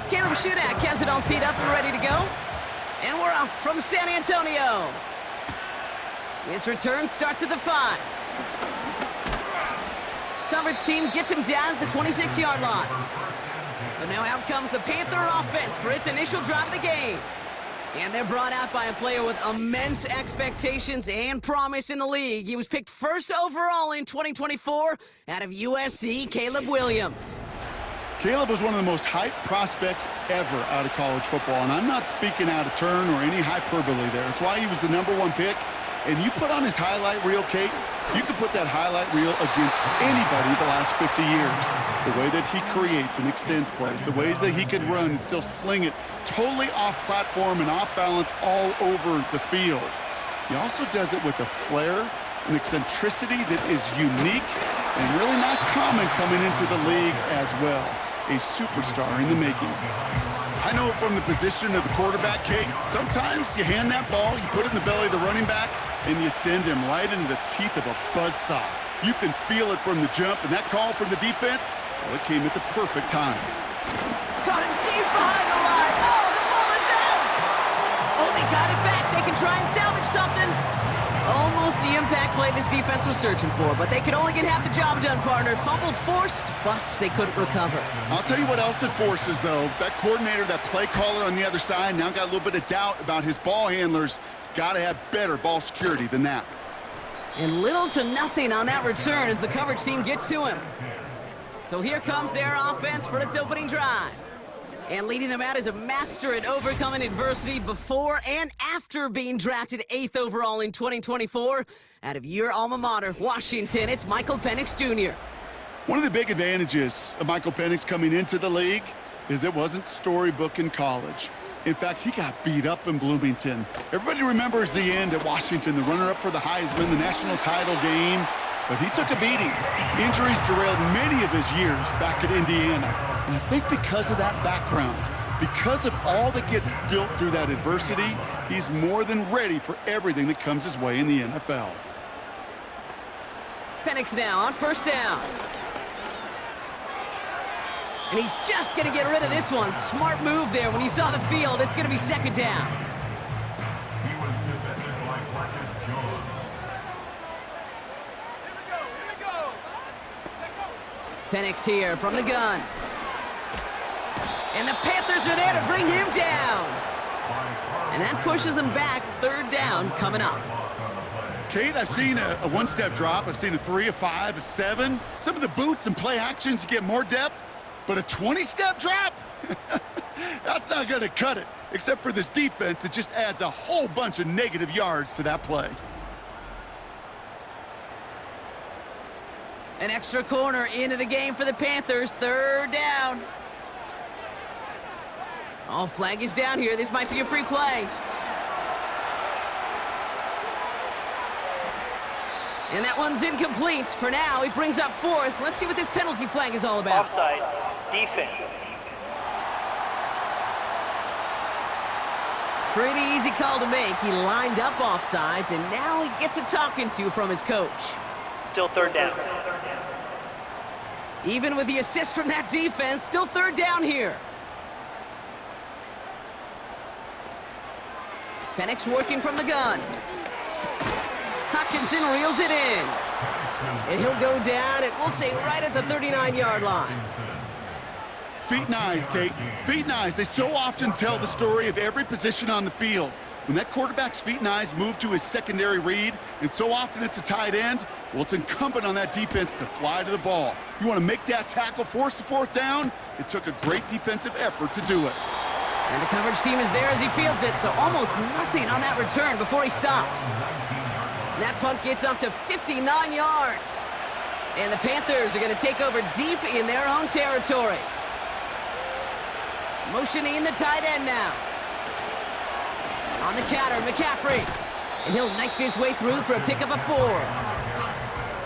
Caleb Shudak has it all teed up and ready to go. And we're off from San Antonio. His return starts at the 5. Coverage team gets him down at the 26-yard line. So now out comes the Panther offense for its initial drive of the game. And they're brought out by a player with immense expectations and promise in the league. He was picked first overall in 2024 out of USC, Caleb Williams. Caleb was one of the most hyped prospects ever out of college football, and I'm not speaking out of turn or any hyperbole there. It's why he was the #1 pick. And you put on his highlight reel, Kate, you can put that highlight reel against anybody the last 50 years. The way that he creates and extends plays, the ways that he could run and still sling it totally off platform and off balance all over the field. He also does it with a flair and eccentricity that is unique and really not common coming into the league as well. A superstar in the making. I know from the position of the quarterback, Kate, sometimes you hand that ball, you put it in the belly of the running back, and you send him right into the teeth of a buzzsaw. You can feel it from the jump, and that call from the defense, well, it came at the perfect time. Caught him deep behind the line. Oh, the ball is out! Oh, they got it back. They can try and salvage something. Almost the impact play this defense was searching for, but they could only get half the job done, partner. Fumble forced, but they couldn't recover. I'll tell you what else it forces, though. That coordinator, that play caller on the other side, now got a little bit of doubt about his ball handlers. Got to have better ball security than that. And little to nothing on that return as the coverage team gets to him. So here comes their offense for its opening drive. And leading them out is a master at overcoming adversity before and after being drafted 8th overall in 2024 out of your alma mater, Washington. It's Michael Penix Jr. One of the big advantages of Michael Penix coming into the league is it wasn't storybook in college. In fact, he got beat up in Bloomington. Everybody remembers the end at Washington, the runner-up for the Heisman, the national title game. But he took a beating. Injuries derailed many of his years back at Indiana. And I think because of that background, because of all that gets built through that adversity, he's more than ready for everything that comes his way in the NFL. Penix now on first down. And he's just going to get rid of this one. Smart move there. When you saw the field, it's going to be second down. Penix here from the gun. And the Panthers are there to bring him down. And that pushes him back. Third down coming up. Kate, I've seen a one-step drop. I've seen a 3, a 5, a 7. Some of the boots and play actions, you get more depth. But a 20-step drop? That's not going to cut it. Except for this defense, it just adds a whole bunch of negative yards to that play. An extra corner into the game for the Panthers. Third down. Oh, flag is down here. This might be a free play. And that one's incomplete. For now, it brings up fourth. Let's see what this penalty flag is all about. Offside. Defense. Pretty easy call to make. He lined up offsides, and now he gets a talking to from his coach. Still third down. Even with the assist from that defense, still third down here. Penix working from the gun. Hopkinson reels it in. And he'll go down, and we'll say right at the 39-yard line. Feet and eyes, Kate. Feet and eyes. They so often tell the story of every position on the field. When that quarterback's feet and eyes move to his secondary read, and so often it's a tight end, well, it's incumbent on that defense to fly to the ball. You want to make that tackle, force the fourth down? It took a great defensive effort to do it. And the coverage team is there as he fields it, so almost nothing on that return before he stopped. And that punt gets up to 59 yards. And the Panthers are going to take over deep in their own territory. Motioning the tight end now. On the counter, McCaffrey. And he'll knife his way through for a pickup of 4.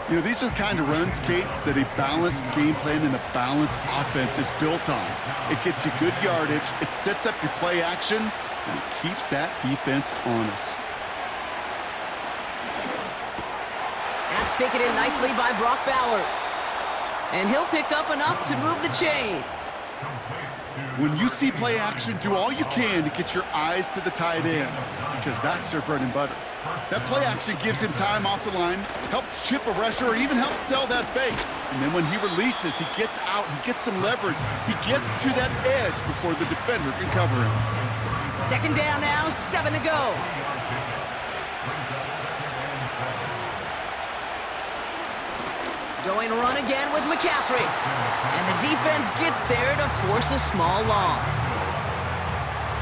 You know, these are the kind of runs, Kate, that a balanced game plan and a balanced offense is built on. It gets you good yardage, it sets up your play action, and it keeps that defense honest. That's taken in nicely by Brock Bowers. And he'll pick up enough to move the chains. When you see play action, do all you can to get your eyes to the tight end, because that's their bread and butter. That play action gives him time off the line, helps chip a rusher, or even helps sell that fake. And then when he releases, he gets out, he gets some leverage. He gets to that edge before the defender can cover him. Second down now, 7 to go. Going run again with McCaffrey. And the defense gets there to force a small loss.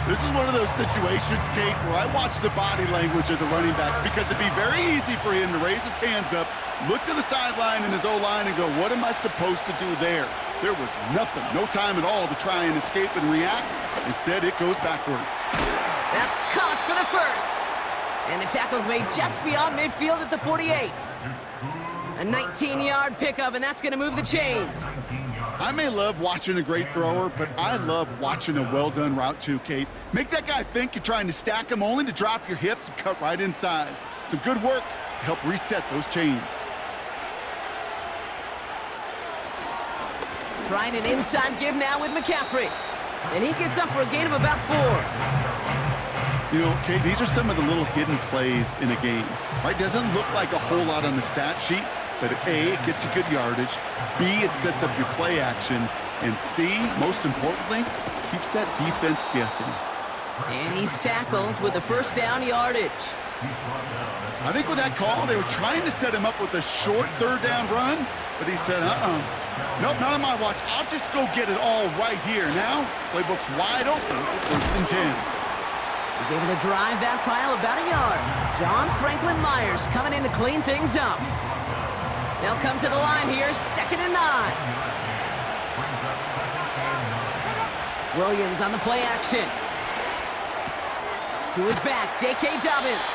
This is one of those situations, Kate, where I watch the body language of the running back, because it'd be very easy for him to raise his hands up, look to the sideline in his O-line and go, what am I supposed to do there? There was nothing, no time at all to try and escape and react. Instead, it goes backwards. That's caught for the first. And the tackle's made just beyond midfield at the 48. A 19-yard pickup, and that's going to move the chains. I may love watching a great thrower, but I love watching a well-done route too, Kate. Make that guy think you're trying to stack him only to drop your hips and cut right inside. Some good work to help reset those chains. Trying an inside give now with McCaffrey. And he gets up for a gain of about 4. You know, Kate, these are some of the little hidden plays in a game. Right? Doesn't look like a whole lot on the stat sheet, but A, it gets you good yardage, B, it sets up your play action, and C, most importantly, keeps that defense guessing. And he's tackled with the first down yardage. I think with that call, they were trying to set him up with a short third down run, but he said, nope, not on my watch. I'll just go get it all right here. Now, playbook's wide open for 1st and 10. He's able to drive that pile about a yard. John Franklin Myers coming in to clean things up. They'll come to the line here, 2nd and 9. Williams on the play action. To his back, J.K. Dobbins.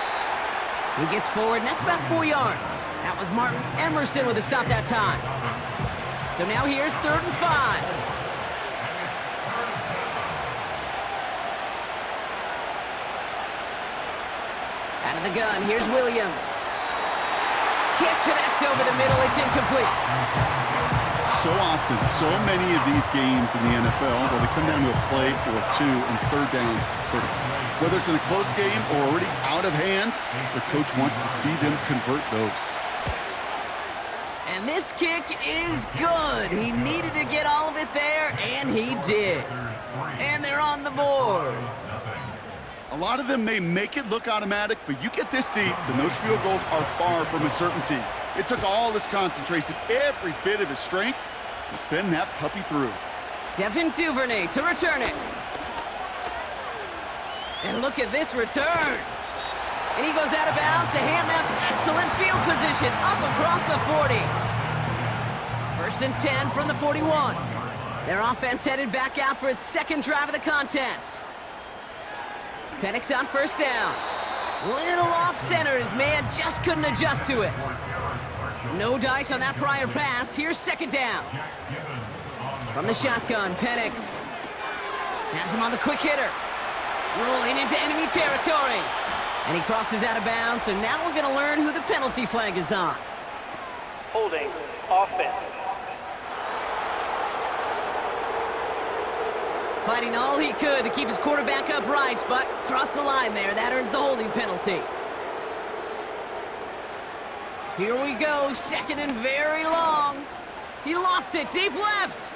He gets forward, and that's about 4 yards. That was Martin Emerson with a stop that time. So now here's 3rd and 5. Out of the gun, here's Williams. Can't connect over the middle, it's incomplete. So often, so many of these games in the NFL, where they come down to a play or two and third down, whether it's in a close game or already out of hand, the coach wants to see them convert those. And this kick is good. He needed to get all of it there, and he did. And they're on the board. A lot of them may make it look automatic, but you get this deep, and those field goals are far from a certainty. It took all his concentration, every bit of his strength, to send that puppy through. Devin Duvernay to return it. And look at this return. And he goes out of bounds to hand them excellent field position up across the 40. 1st and 10 from the 41. Their offense headed back out for its 2nd drive of the contest. Penix on 1st down. Little off-center, his man just couldn't adjust to it. No dice on that prior pass. Here's 2nd down. From the shotgun, Penix has him on the quick hitter. Rolling into enemy territory. And he crosses out of bounds, so now we're going to learn who the penalty flag is on. Holding, offense. Fighting all he could to keep his quarterback upright, but crossed the line there. That earns the holding penalty. Here we go, 2nd and very long. He lofts it deep left.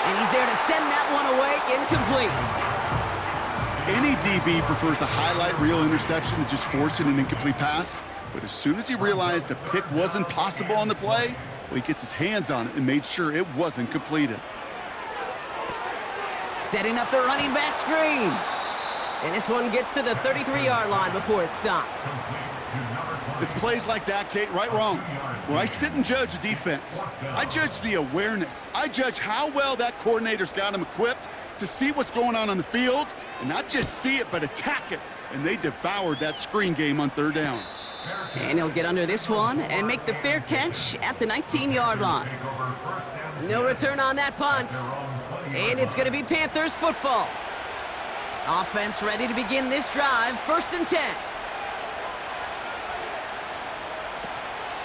And he's there to send that one away, incomplete. Any DB prefers a highlight reel interception to just forcing an incomplete pass. But as soon as he realized a pick wasn't possible on the play, well, he gets his hands on it and made sure it wasn't completed. Setting up the running back screen. And this one gets to the 33-yard line before it's stopped. It's plays like that, Kate, right, wrong, where I sit and judge a defense. I judge the awareness. I judge how well that coordinator's got him equipped to see what's going on the field, and not just see it, but attack it. And they devoured that screen game on 3rd down. And he'll get under this one and make the fair catch at the 19-yard line. No return on that punt. And it's going to be Panthers football. Offense ready to begin this drive, 1st and 10.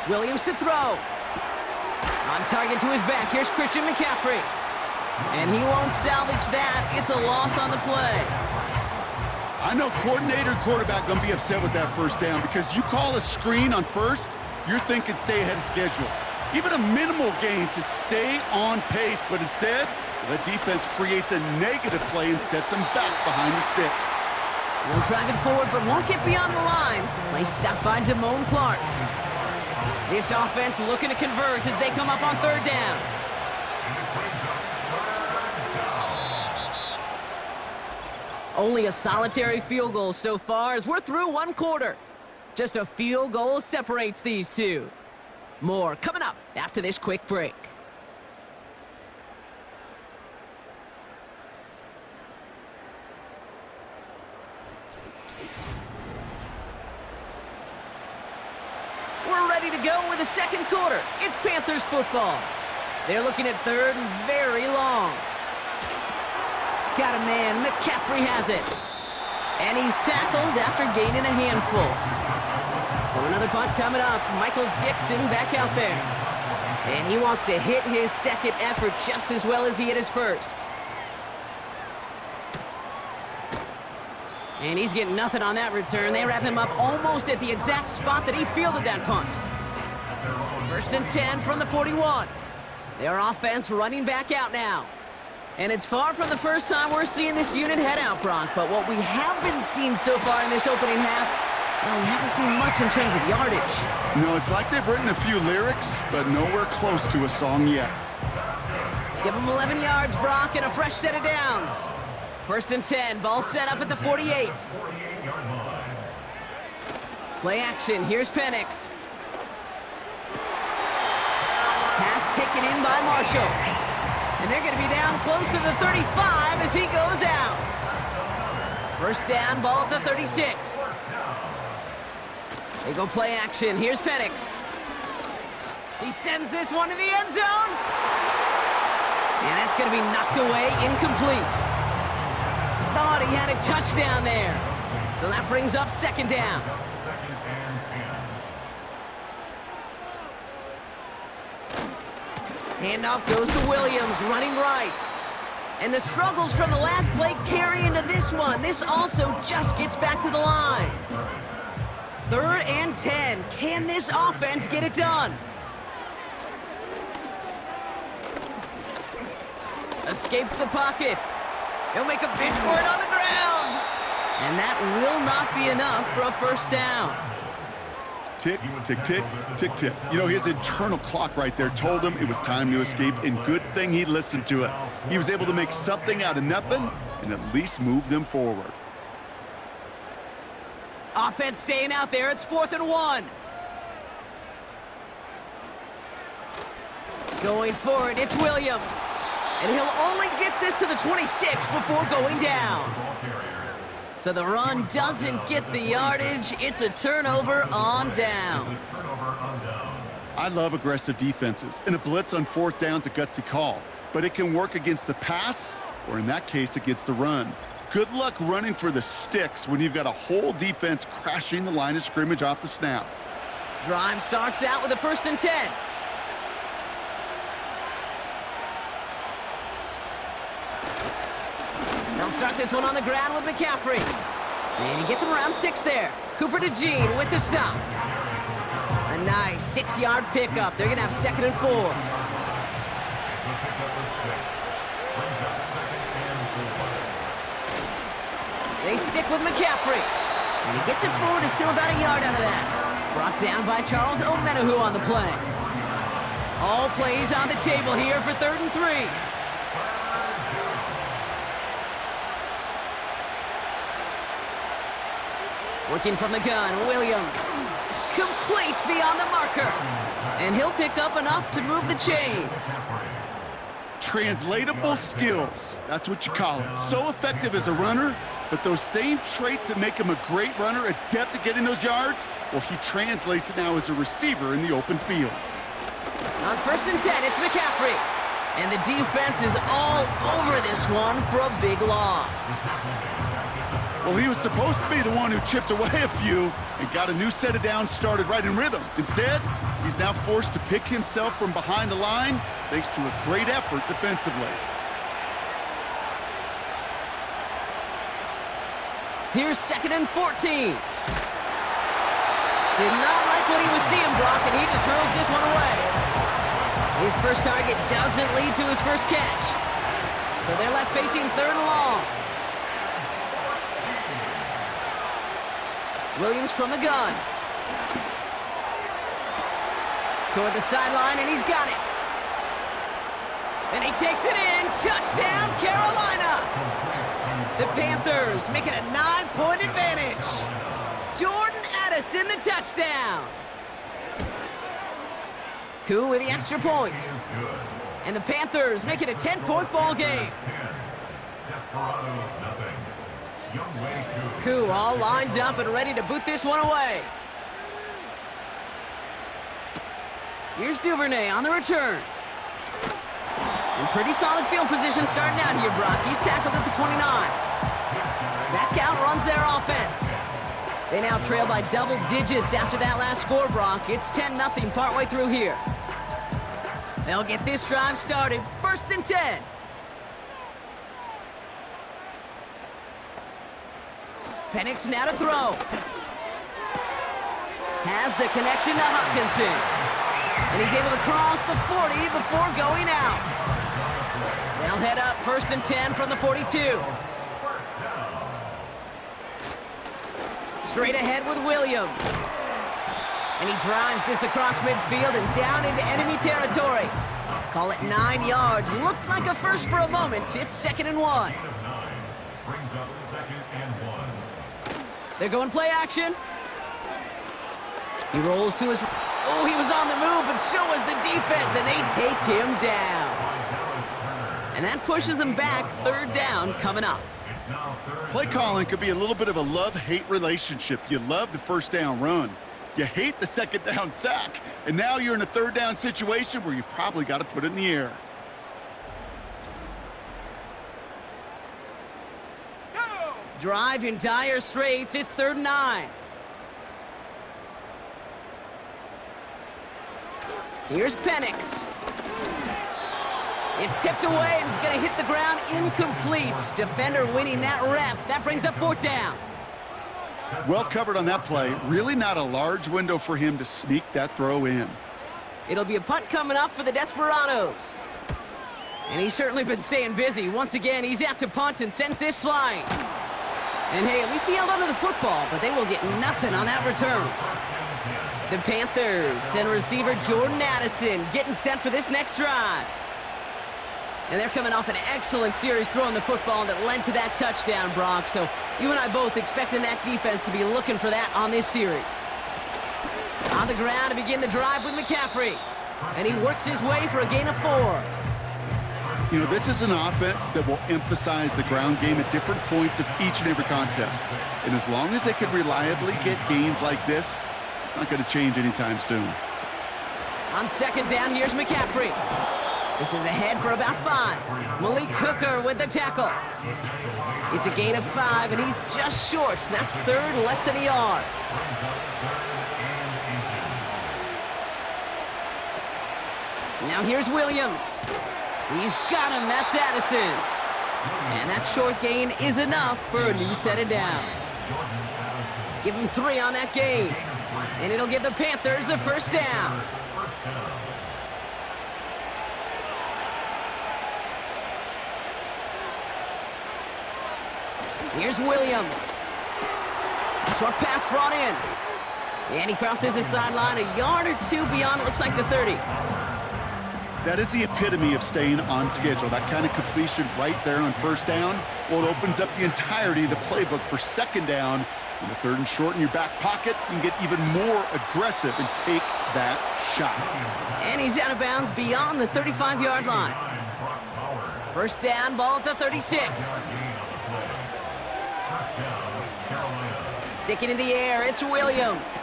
Williams to throw. On target to his back, here's Christian McCaffrey. And he won't salvage that. It's a loss on the play. I know coordinator and quarterback going to be upset with that first down because you call a screen on first, you're thinking stay ahead of schedule. Even a minimal gain to stay on pace, but instead, the defense creates a negative play and sets them back behind the sticks. They'll drive it forward, but won't get beyond the line. Play stopped by Damone Clark. This offense looking to convert as they come up on third down. Only a solitary field goal so far as we're through one quarter. Just a field goal separates these two. More coming up after this quick break. We're ready to go with the second quarter. It's Panthers football. They're looking at third and very long. Got a man, McCaffrey has it. And he's tackled after gaining a handful. So another punt coming up. Michael Dixon back out there. And he wants to hit his second effort just as well as he hit his first. And he's getting nothing on that return. They wrap him up almost at the exact spot that he fielded that punt. 1st and 10 from the 41. Their offense running back out now. And it's far from the first time we're seeing this unit head out, Brock. But what we haven't seen so far in this opening half, well, we haven't seen much in terms of yardage. No, it's like they've written a few lyrics, but nowhere close to a song yet. Give them 11 yards, Brock, and a fresh set of downs. 1st and 10, ball set up at the 48. Play action, here's Penix. Pass taken in by Marshall. And they're going to be down close to the 35 as he goes out. 1st down, ball at the 36. They go play action. Here's Penix. He sends this one to the end zone. And that's going to be knocked away, incomplete. Thought he had a touchdown there. So that brings up 2nd down. Handoff goes to Williams, running right. And the struggles from the last play carry into this one. This also just gets back to the line. 3rd and 10. Can this offense get it done? Escapes the pocket. He'll make a bid for it on the ground. And that will not be enough for a 1st down. Tick, tick, tick, tick, tick. You know, his internal clock right there told him it was time to escape, and good thing he listened to it. He was able to make something out of nothing and at least move them forward. Offense staying out there. It's 4th and 1. Going for it, it's Williams. And he'll only get this to the 26 before going down. So the run doesn't get the yardage. It's a turnover on downs. I love aggressive defenses, and a blitz on 4th down's a gutsy call. But it can work against the pass, or in that case, against the run. Good luck running for the sticks when you've got a whole defense crashing the line of scrimmage off the snap. Drive starts out with a 1st and 10. They'll start this one on the ground with McCaffrey. And he gets him around 6 there. Cooper to Jean with the stop. A nice 6-yard pickup. They're going to have 2nd and 4. They stick with McCaffrey. And he gets it forward to still about a yard out of that. Brought down by Charles Omenihu on the play. All plays on the table here for 3rd and 3. Working from the gun, Williams. Complete beyond the marker. And he'll pick up enough to move the chains. Translatable skills. That's what you call it. So effective as a runner, but those same traits that make him a great runner, adept at getting those yards, well, he translates it now as a receiver in the open field. On 1st and 10, it's McCaffrey. And the defense is all over this one for a big loss. Well, he was supposed to be the one who chipped away a few and got a new set of downs started right in rhythm. Instead, he's now forced to pick himself from behind the line thanks to a great effort defensively. Here's 2nd and 14. Did not like what he was seeing, Brock, and he just hurls this one away. His first target doesn't lead to his first catch. So they're left facing 3rd and long. Williams from the gun. Toward the sideline, and he's got it. And he takes it in. Touchdown, Carolina. The Panthers make it a 9-point advantage. Jordan Addison, the touchdown. Koo with the extra point. And the Panthers make it a 10-point ball game. Koo all lined up and ready to boot this one away. Here's Duvernay on the return. And pretty solid field position starting out here, Brock. He's tackled at the 29. That outruns their offense. They now trail by double digits after that last score, Brock. It's 10-0 partway through here. They'll get this drive started. 1st and 10. Penix now to throw. Has the connection to Hopkinson. And he's able to cross the 40 before going out. They'll head up 1st and 10 from the 42. Straight ahead with Williams. And he drives this across midfield and down into enemy territory. Call it 9 yards. Looked like a first for a moment. It's 2nd and 1. They're going play action. He rolls to his... Oh, he was on the move, but so was the defense, and they take him down. And that pushes him back. 3rd down coming up. Play calling could be a little bit of a love-hate relationship. You love the 1st down run. You hate the 2nd down sack. And now you're in a 3rd down situation where you probably got to put it in the air. Drive in dire straits. It's 3rd and 9. Here's Penix. It's tipped away and it's going to hit the ground incomplete. Defender winning that rep. That brings up 4th down. Well covered on that play. Really not a large window for him to sneak that throw in. It'll be a punt coming up for the Desperados. And he's certainly been staying busy. Once again, he's out to punt and sends this flying. And hey, at least he held onto the football, but they will get nothing on that return. The Panthers send receiver Jordan Addison getting set for this next drive. And they're coming off an excellent series throwing the football that led to that touchdown, Brock. So you and I both expecting that defense to be looking for that on this series. On the ground to begin the drive with McCaffrey. And he works his way for a gain of 4. You know, this is an offense that will emphasize the ground game at different points of each and every contest. And as long as they can reliably get gains like this, it's not going to change anytime soon. On 2nd down, here's McCaffrey. This is ahead for about 5. Malik Hooker with the tackle. It's a gain of 5, and he's just short. So that's 3rd, less than a yard. Now here's Williams. He's got him. That's Addison. And that short gain is enough for a new set of downs. Give him 3 on that gain. And it'll give the Panthers a 1st down. Here's Williams. Short pass brought in. And he crosses the sideline a yard or 2 beyond, it looks like the 30. That is the epitome of staying on schedule. That kind of completion right there on 1st down. Well, it opens up the entirety of the playbook for 2nd down. In the 3rd and short in your back pocket, you can get even more aggressive and take that shot. And he's out of bounds beyond the 35-yard line. 1st down, ball at the 36. Sticking in the air, it's Williams.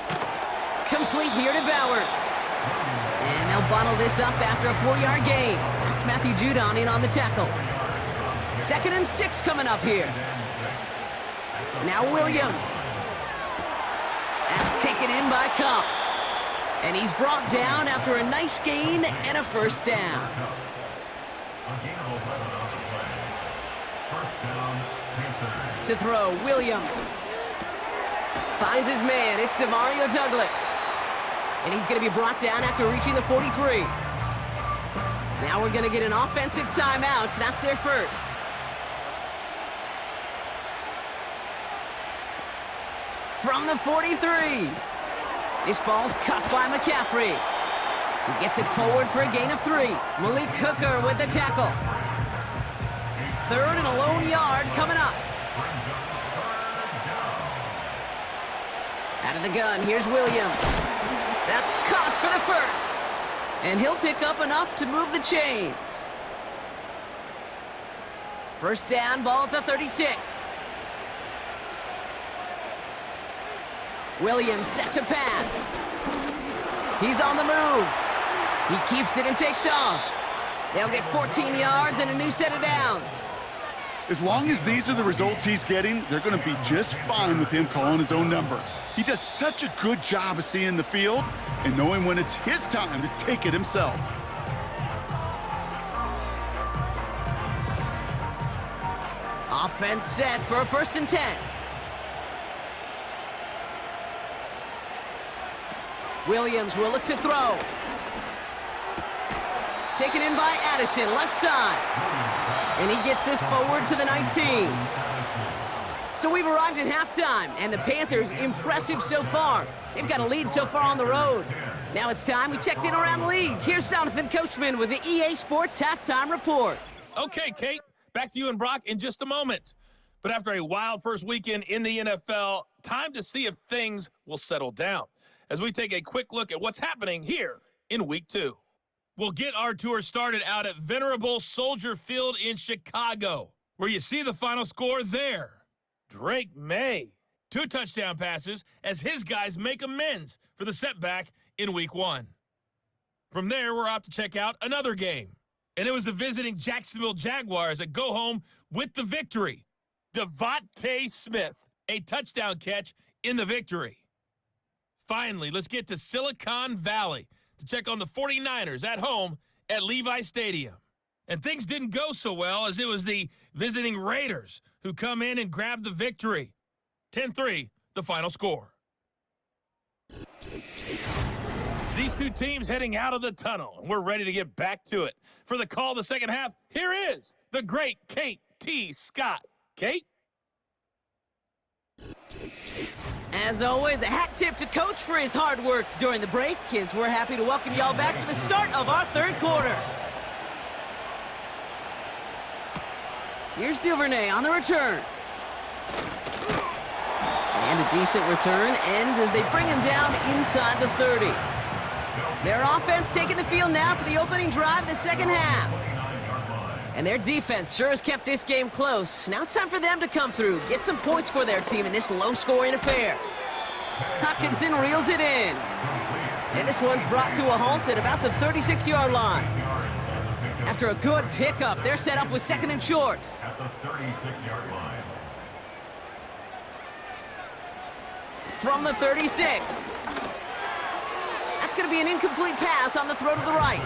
Complete here to Bowers. And they'll bottle this up after a 4-yard gain. That's Matthew Judon in on the tackle. 2nd and 6 coming up here. Now Williams. That's taken in by Cup. And he's brought down after a nice gain and a 1st down. To throw, Williams. Finds his man. It's Demario Douglas. And he's going to be brought down after reaching the 43. Now we're going to get an offensive timeout. That's their first. From the 43. This ball's cut by McCaffrey. He gets it forward for a gain of 3. Malik Hooker with the tackle. Third and a lone yard coming up. Out of the gun, here's Williams. That's caught for the first. And he'll pick up enough to move the chains. First down, ball at the 36. Williams set to pass. He's on the move. He keeps it and takes off. They'll get 14 yards and a new set of downs. As long as these are the results he's getting, they're going to be just fine with him calling his own number. He does such a good job of seeing the field and knowing when it's his time to take it himself. Offense set for a 1st and 10. Williams will look to throw. Taken in by Addison, left side. And he gets this forward to the 19. So we've arrived at halftime, and the Panthers impressive so far. They've got a lead so far on the road. Now it's time we checked in around the league. Here's Jonathan Coachman with the EA Sports Halftime Report. Okay, Kate, back to you and Brock in just a moment. But after a wild first weekend in the NFL, time to see if things will settle down as we take a quick look at what's happening here in Week 2. We'll get our tour started out at venerable Soldier Field in Chicago, where you see the final score there. Drake May, 2 touchdown passes as his guys make amends for the setback in Week 1. From there, we're off to check out another game, and it was the visiting Jacksonville Jaguars that go home with the victory. Devontae Smith, a touchdown catch in the victory. Finally, let's get to Silicon Valley to check on the 49ers at home at Levi Stadium. And things didn't go so well as it was the visiting Raiders who come in and grab the victory. 10-3, the final score. These two teams heading out of the tunnel, and we're ready to get back to it. For the call of the second half, here is the great Kate T. Scott. Kate? As always, a hat tip to Coach for his hard work during the break, as we're happy to welcome y'all back for the start of our third quarter. Here's Duvernay on the return. And a decent return ends as they bring him down inside the 30. Their offense taking the field now for the opening drive of the second half. And their defense sure has kept this game close. Now it's time for them to come through, get some points for their team in this low-scoring affair. Hopkinson reels it in. And this one's brought to a halt at about the 36-yard line. After a good pickup, they're set up with 2nd and short. At the 36-yard line. From the 36. That's going to be an incomplete pass on the throw to the right.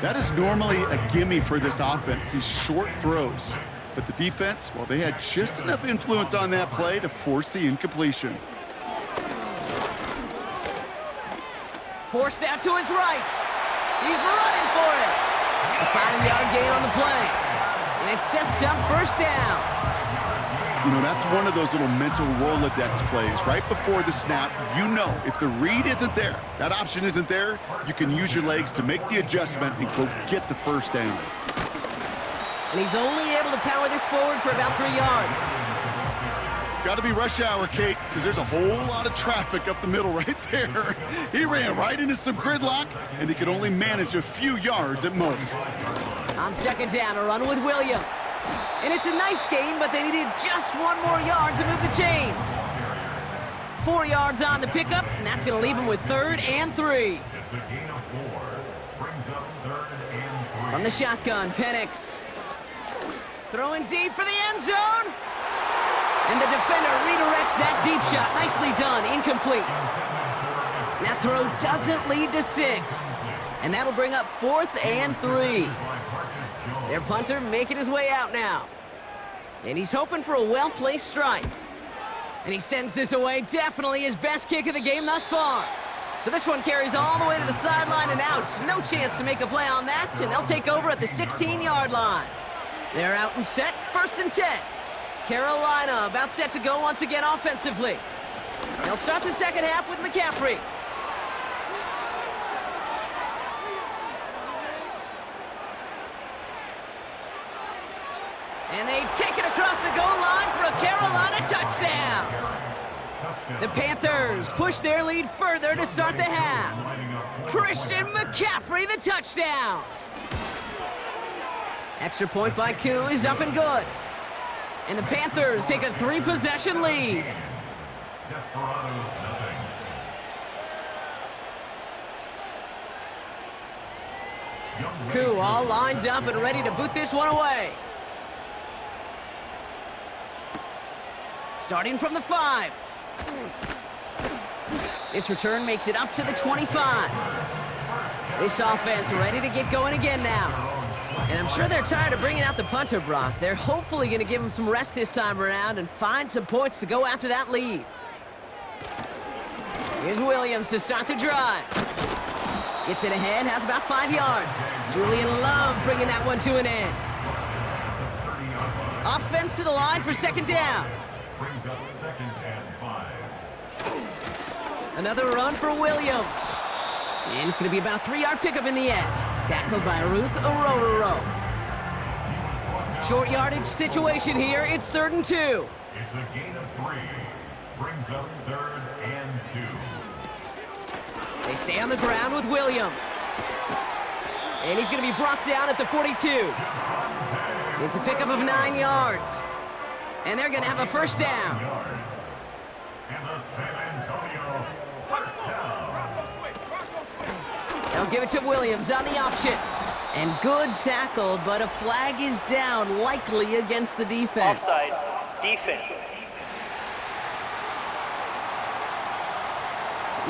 That is normally a gimme for this offense, these short throws. But the defense, well, they had just enough influence on that play to force the incompletion. Forced out to his right. He's running for it. A 5-yard gain on the play. And it sets up first down. You know, that's one of those little mental Rolodex plays. Right before the snap, you know if the read isn't there, that option isn't there, you can use your legs to make the adjustment and go get the first down. And he's only able to power this forward for about 3 yards. Got to be rush hour, Kate, because there's a whole lot of traffic up the middle right there. He ran right into some gridlock, and he could only manage a few yards at most. On second down, a run with Williams. And it's a nice gain, but they needed just 1 more yard to move the chains. 4 yards on the pickup, and that's going to leave him with 3rd and 3. It's a gain of 4. Brings up 3rd and 3. From the shotgun, Penix. Throwing deep for the end zone. And the defender redirects that deep shot. Nicely done, incomplete. That throw doesn't lead to 6. And that'll bring up 4th and 3. Their punter making his way out now. And he's hoping for a well-placed strike. And he sends this away. Definitely his best kick of the game thus far. So this one carries all the way to the sideline and out. No chance to make a play on that, and they'll take over at the 16-yard line. They're out and set, 1st and 10. Carolina about set to go once again offensively. They'll start the second half with McCaffrey. And they take it across the goal line for a Carolina touchdown. The Panthers push their lead further to start the half. Christian McCaffrey, the touchdown. Extra point by Koo is up and good. And the Panthers take a 3-possession lead. Koo all lined up and ready to boot this one away. Starting from the 5. This return makes it up to the 25. This offense ready to get going again now. And I'm sure they're tired of bringing out the punter, Brock. They're hopefully going to give him some rest this time around and find some points to go after that lead. Here's Williams to start the drive. Gets it ahead, has about 5 yards. Julian Love bringing that one to an end. Offense to the line for 2nd down. Brings up 2nd and 5. Another run for Williams. And it's going to be about a 3-yard pickup in the end. Tackled by Rook Orororo. Short yardage situation here. It's 3rd and 2. It's a gain of 3. Brings up 3rd and 2. They stay on the ground with Williams. And he's going to be brought down at the 42. It's a pickup of 9 yards. And they're going to have a 1st down. And the San Antonio first down. They'll give it to Williams on the option. And good tackle, but a flag is down, likely against the defense. Offside, defense.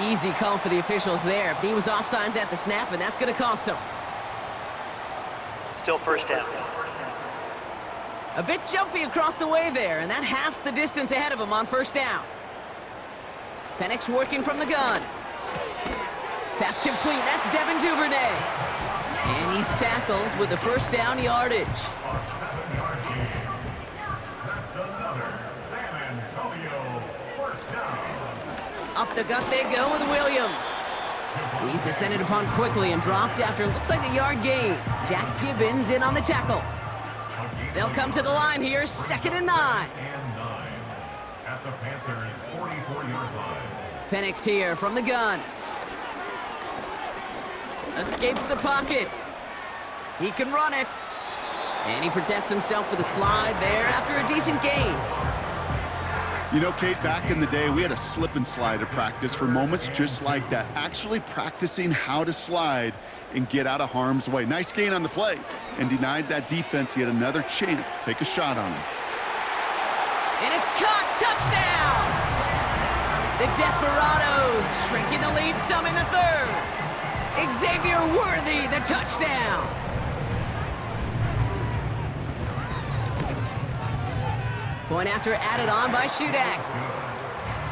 Easy call for the officials there. He was offsides at the snap, and that's going to cost him. Still 1st down. A bit jumpy across the way there, and that halves the distance ahead of him on 1st down. Penix working from the gun. Pass complete, that's Devin Duvernay. And he's tackled with the 1st down yardage. A 7-yard gain. That's another San Antonio first down. Up the gut they go with Williams. He's descended upon quickly and dropped after looks like a yard gain. Jack Gibbons in on the tackle. They'll come to the line here, 2nd and 9. And 9 at the Panthers' 44-yard line. Penix here from the gun. Escapes the pocket. He can run it. And he protects himself with a slide there after a decent gain. You know, Kate, back in the day, we had a slip and slide at practice for moments just like that. Actually practicing how to slide and get out of harm's way. Nice gain on the play, and denied that defense yet another chance to take a shot on him. And it's caught, touchdown! The Desperados shrinking the lead some in the 3rd. Xavier Worthy, the touchdown. Point after added on by Shudak.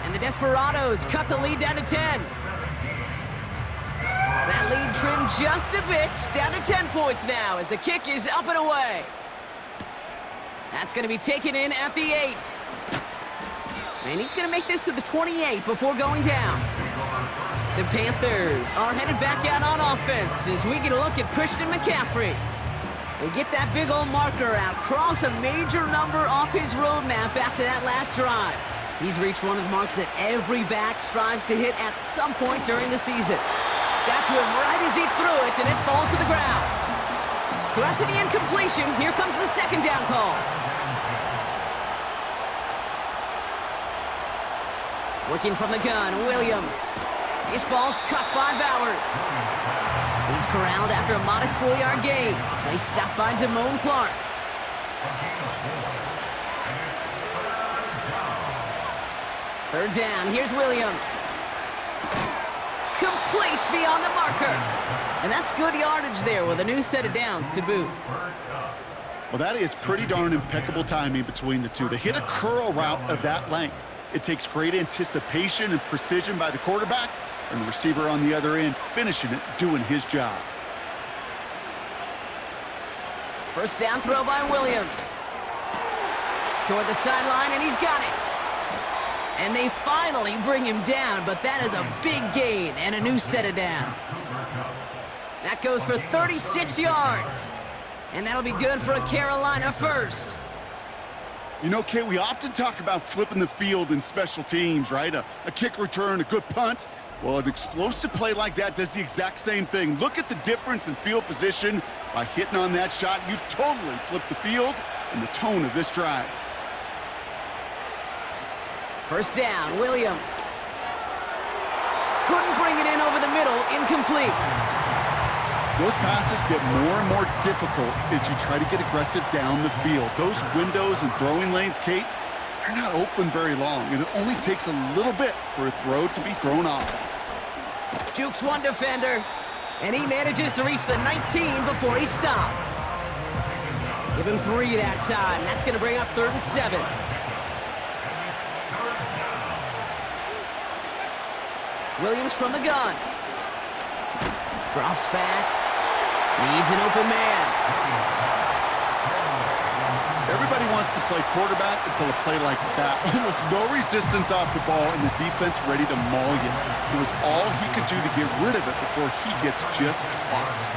And the Desperados cut the lead down to 10. That lead trimmed just a bit, down to 10 points now as the kick is up and away. That's going to be taken in at the 8. And he's going to make this to the 28 before going down. The Panthers are headed back out on offense as we get a look at Christian McCaffrey. They get that big old marker out, cross a major number off his roadmap after that last drive. He's reached one of the marks that every back strives to hit at some point during the season. Got to him right as he threw it, and it falls to the ground. So after the incompletion, here comes the 2nd down call. Working from the gun, Williams. This ball's cut by Bowers. He's corralled after a modest 4-yard gain. They stopped by Damone Clark. Third down, here's Williams. Complete beyond the marker. And that's good yardage there with a new set of downs to boot. Well, that is pretty darn impeccable timing between the two. To hit a curl route of that length It takes great anticipation and precision by the quarterback, and the receiver on the other end finishing it, doing his job. First down throw by Williams. Toward the sideline, and he's got it. And they finally bring him down, but that is a big gain and a new set of downs. That goes for 36 yards. And that'll be good for a Carolina first. You know, Kate, we often talk about flipping the field in special teams, right? A kick return, a good punt. Well, an explosive play like that does the exact same thing. Look at the difference in field position. By hitting on that shot, you've totally flipped the field and the tone of this drive. First down, Williams. Couldn't bring it in over the middle, incomplete. Those passes get more and more difficult as you try to get aggressive down the field. Those windows and throwing lanes, Kate, they're not open very long, and it only takes a little bit for a throw to be thrown off. Jukes one defender, and he manages to reach the 19 before he stopped. Give him 3 that time. That's going to bring up 3rd and 7. Williams from the gun. Drops back. Needs an open man. Everybody wants to play quarterback until a play like that. Almost no resistance off the ball and the defense ready to maul you. It was all he could do to get rid of it before he gets just clocked.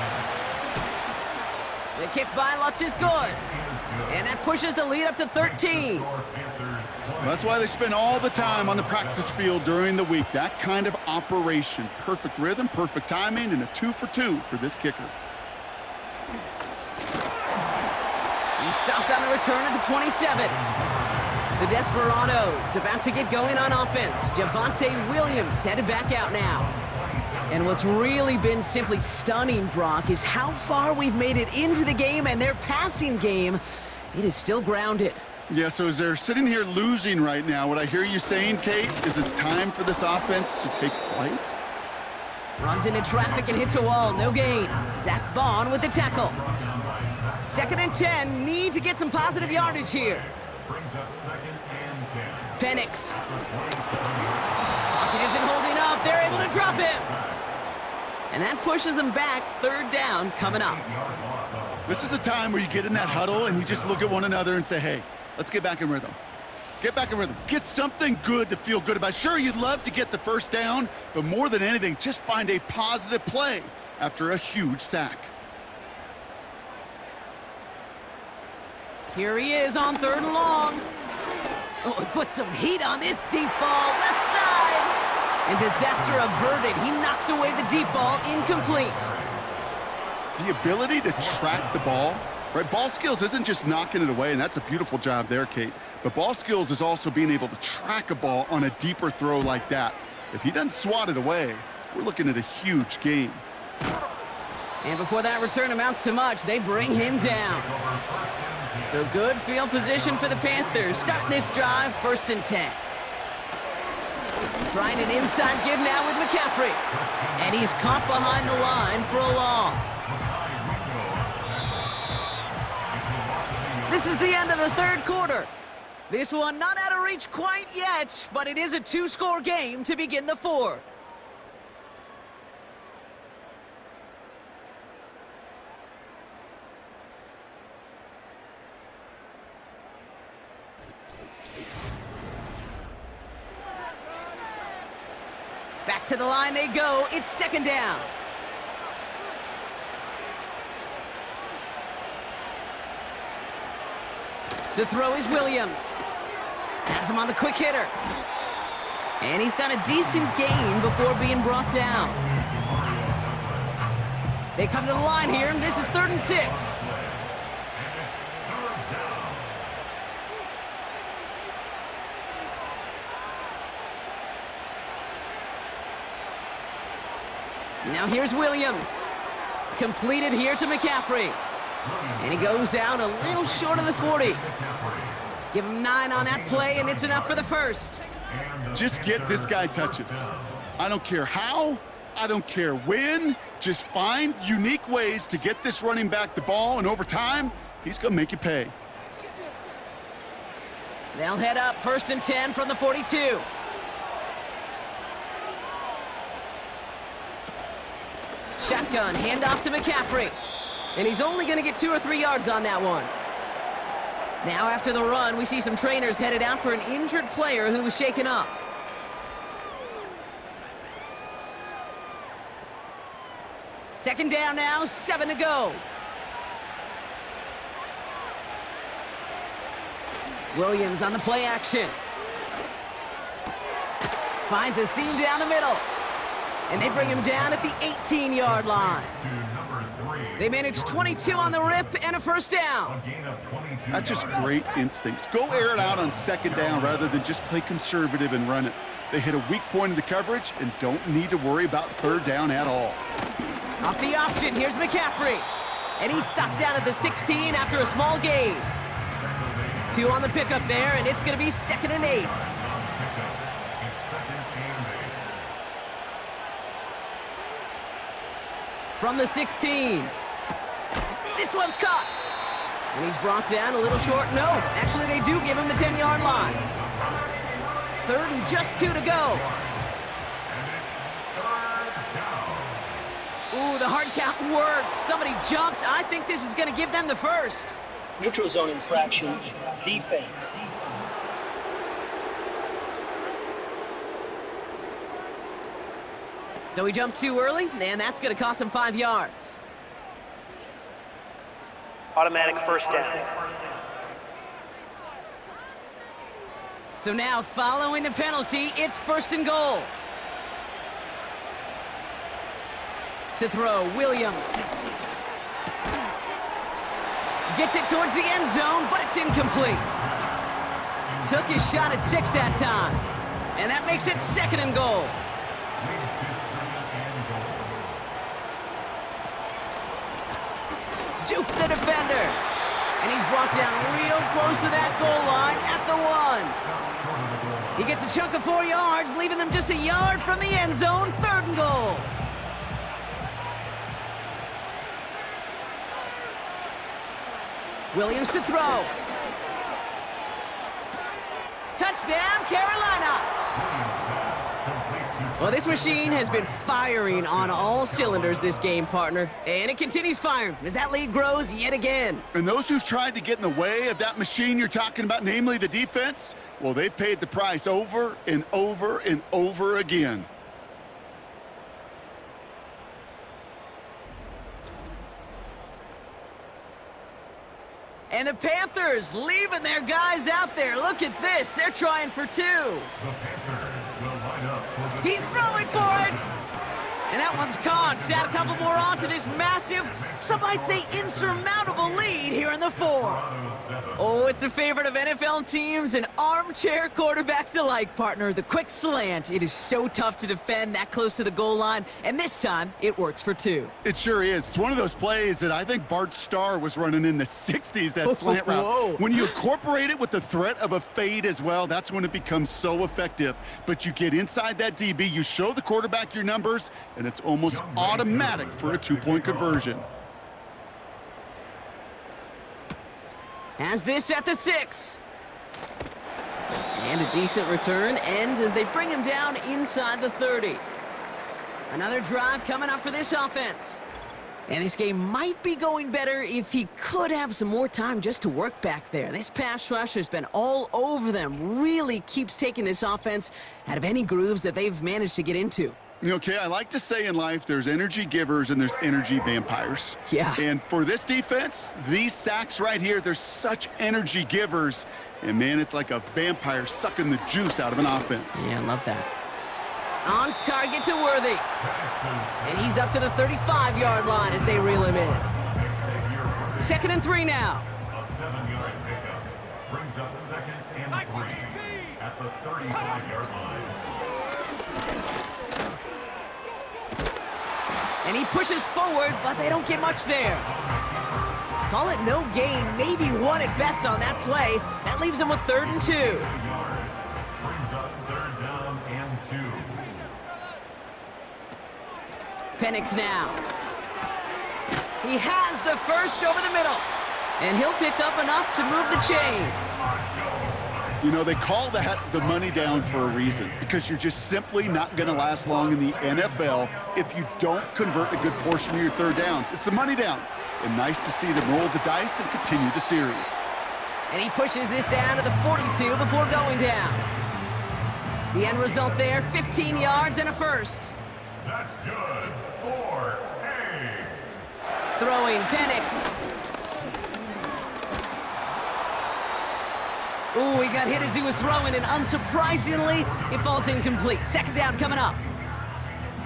The kick by Lutz is good. And that pushes the lead up to 13. That's why they spend all the time on the practice field during the week. That kind of operation. Perfect rhythm, perfect timing, and a 2 for 2 for this kicker. He stopped on the return at the 27. The Desperados about to get going on offense. Javonte Williams headed back out now. And what's really been simply stunning, Brock, is how far we've made it into the game, and their passing game, it is still grounded. Yeah, so as they're sitting here losing right now, what I hear you saying, Kate, is it's time for this offense to take flight? Runs into traffic and hits a wall, no gain. Zach Bond with the tackle. 2nd and 10, need to get some positive yardage here. Penix. Pocket isn't holding up, they're able to drop him. And that pushes them back, 3rd down coming up. This is a time where you get in that huddle and you just look at one another and say, hey, let's get back in rhythm. Get back in rhythm. Get something good to feel good about. Sure, you'd love to get the first down, but more than anything, just find a positive play after a huge sack. Here he is on 3rd and long. Oh, he put some heat on this deep ball, left side. And disaster averted. He knocks away the deep ball, incomplete. The ability to track the ball, right? Ball skills isn't just knocking it away, and that's a beautiful job there, Kate. But ball skills is also being able to track a ball on a deeper throw like that. If he doesn't swat it away, we're looking at a huge gain. And before that return amounts to much, they bring him down. So good field position for the Panthers. Starting this drive, 1st and 10. Trying an inside give now with McCaffrey. And he's caught behind the line for a loss. This is the end of the 3rd quarter. This one not out of reach quite yet, but it is a 2-score game to begin the 4th. Back to the line they go. It's 2nd down. To throw is Williams. Has him on the quick hitter. And he's got a decent gain before being brought down. They come to the line here, and this is 3rd and 6. Now here's Williams. Completed here to McCaffrey. And he goes out a little short of the 40. Give him 9 on that play, and it's enough for the first. Just get this guy touches. I don't care how, I don't care when. Just find unique ways to get this running back the ball, and over time, he's going to make you pay. They'll head up 1st and 10 from the 42. Shotgun, handoff to McCaffrey. And he's only going to get 2 or 3 yards on that one. Now after the run, we see some trainers headed out for an injured player who was shaken up. Second down now, 7 to go. Williams on the play action. Finds a seam down the middle. And they bring him down at the 18-yard line. They managed 22 on the rip and a first down. That's just great instincts. Go air it out on second down rather than just play conservative and run it. They hit a weak point in the coverage and don't need to worry about third down at all. Off the option, here's McCaffrey. And he's stopped down at the 16 after a small gain. 2 on the pickup there, and it's going to be 2nd and 8. From the 16. This one's caught. And he's brought down a little short. No, actually they do give him the 10-yard line. 3rd and just 2 to go. Ooh, the hard count worked. Somebody jumped. I think this is going to give them the first. Neutral zone infraction, defense. So he jumped too early, and that's going to cost him 5 yards. Automatic first down. So now, following the penalty, it's 1st and goal. To throw, Williams. Gets it towards the end zone, but it's incomplete. Took his shot at 6 that time. And that makes it 2nd and goal. Juke the defender. And he's brought down real close to that goal line at the 1. He gets a chunk of 4 yards, leaving them just a yard from the end zone. 3rd and goal. Williams to throw. Touchdown, Carolina. Well, this machine has been firing on all cylinders this game, partner. And it continues firing as that lead grows yet again. And those who've tried to get in the way of that machine you're talking about, namely the defense, well, they've paid the price over and over and over again. And the Panthers leaving their guys out there. Look at this. They're trying for 2. He's throwing for it. And that one's caught. Add a couple more on to this massive, some might say insurmountable lead here in the 4th. Oh, it's a favorite of NFL teams and armchair quarterbacks alike, partner. The quick slant. It is so tough to defend that close to the goal line, and this time it works for 2. It sure is. It's one of those plays that I think Bart Starr was running in the 60s, that slant route. Whoa. When you incorporate it with the threat of a fade as well, that's when it becomes so effective. But you get inside that DB, you show the quarterback your numbers, and it's almost automatic for a 2-point conversion. Has this at the 6. And a decent return ends as they bring him down inside the 30. Another drive coming up for this offense. And this game might be going better if he could have some more time just to work back there. This pass rush has been all over them. Really keeps taking this offense out of any grooves that they've managed to get into. Okay, I like to say in life there's energy givers and there's energy vampires. Yeah. And for this defense, these sacks right here, they're such energy givers. And, man, it's like a vampire sucking the juice out of an offense. Yeah, I love that. On target to Worthy. And he's up to the 35-yard line as they reel him in. 2nd and 3 now. A 7-yard pickup brings up 2nd and 3 at the 35-yard line. And he pushes forward, but they don't get much there. Call it no gain, maybe 1 at best on that play. That leaves him with 3rd and 2. Brings up 3rd down and 2. Penix now. He has the first over the middle. And he'll pick up enough to move the chains. You know, they call that the money down for a reason, because you're just simply not going to last long in the NFL if you don't convert a good portion of your third downs. It's the money down. And nice to see them roll the dice and continue the series. And he pushes this down to the 42 before going down. The end result there, 15 yards and a first. That's good. 4A. Throwing Penix. Ooh, he got hit as he was throwing, and unsurprisingly, it falls incomplete. Second down coming up.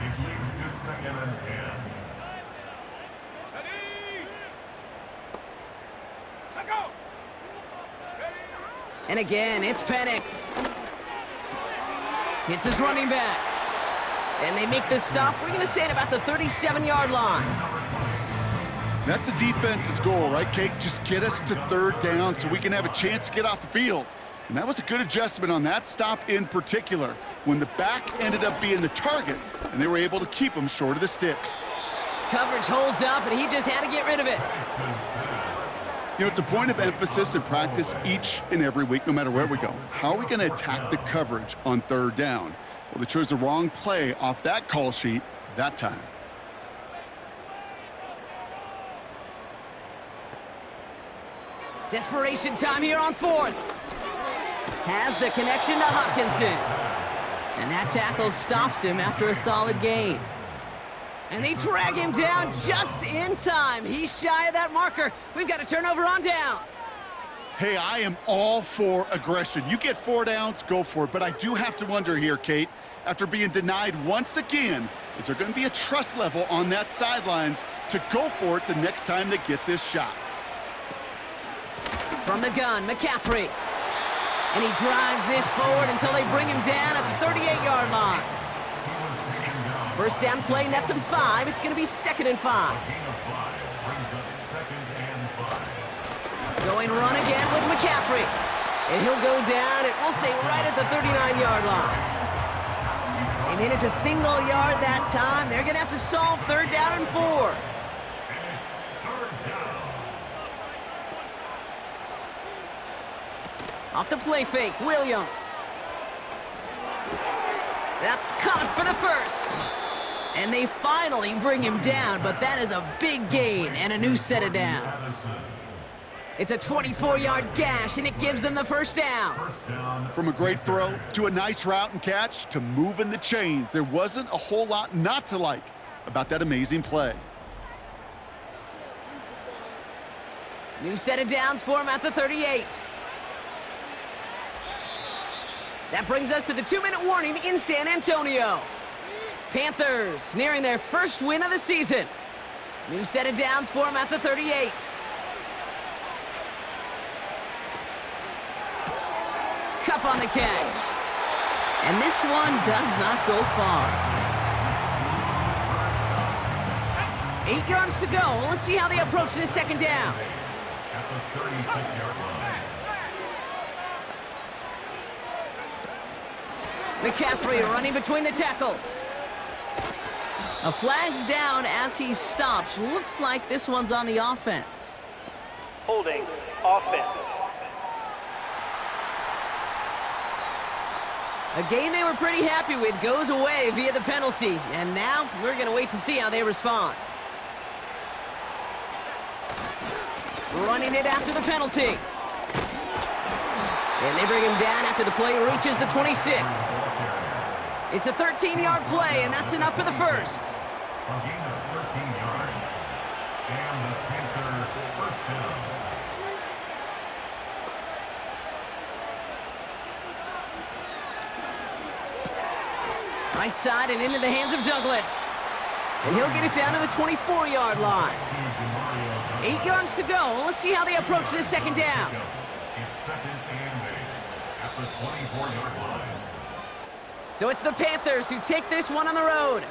It leads to 2nd and 10. And again, it's Penix. Hits his running back. And they make the stop. We're going to say at about the 37-yard line. That's a defense's goal, right, Kate? Just get us to third down so we can have a chance to get off the field. And that was a good adjustment on that stop in particular, when the back ended up being the target, and they were able to keep him short of the sticks. Coverage holds up, and he just had to get rid of it. You know, it's a point of emphasis in practice each and every week, no matter where we go. How are we going to attack the coverage on third down? Well, they chose the wrong play off that call sheet that time. Desperation time here on fourth. Has the connection to Hopkinson. And that tackle stops him after a solid gain. And they drag him down just in time. He's shy of that marker. We've got a turnover on downs. Hey, I am all for aggression. You get 4 downs, go for it. But I do have to wonder here, Kate, after being denied once again, is there going to be a trust level on that sidelines to go for it the next time they get this shot? From the gun, McCaffrey. And he drives this forward until they bring him down at the 38-yard line. First down play nets him 5. It's going to be 2nd and 5. Going run again with McCaffrey. And he'll go down at, we'll say, right at the 39-yard line. They managed a single yard that time. They're going to have to solve third down and 4. Off the play fake, Williams. That's caught for the first. And they finally bring him down, but that is a big gain and a new set of downs. It's a 24-yard gash, and it gives them the first down. From a great throw to a nice route and catch to moving the chains, there wasn't a whole lot not to like about that amazing play. New set of downs for him at the 38. That brings us to the 2-minute warning in San Antonio. Panthers nearing their first win of the season. New set of downs for him at the 38. Cup on the catch. And this one does not go far. 8 yards to go. Let's see how they approach this second down. At the 36-yard line. McCaffrey running between the tackles. A flag's down as he stops. Looks like this one's on the offense. Holding. Offense. A game they were pretty happy with goes away via the penalty. And now we're going to wait to see how they respond. Running it after the penalty. And they bring him down after the play reaches the 26. It's a 13-yard play, and that's enough for the first. A gain of 13 yards. And the Panther first down. Right side and into the hands of Douglas. And he'll get it down to the 24-yard line. 8 yards to go. Let's see how they approach this second down. It's 2nd and 8 at the 24-yard line. So it's the Panthers who take this one on the road.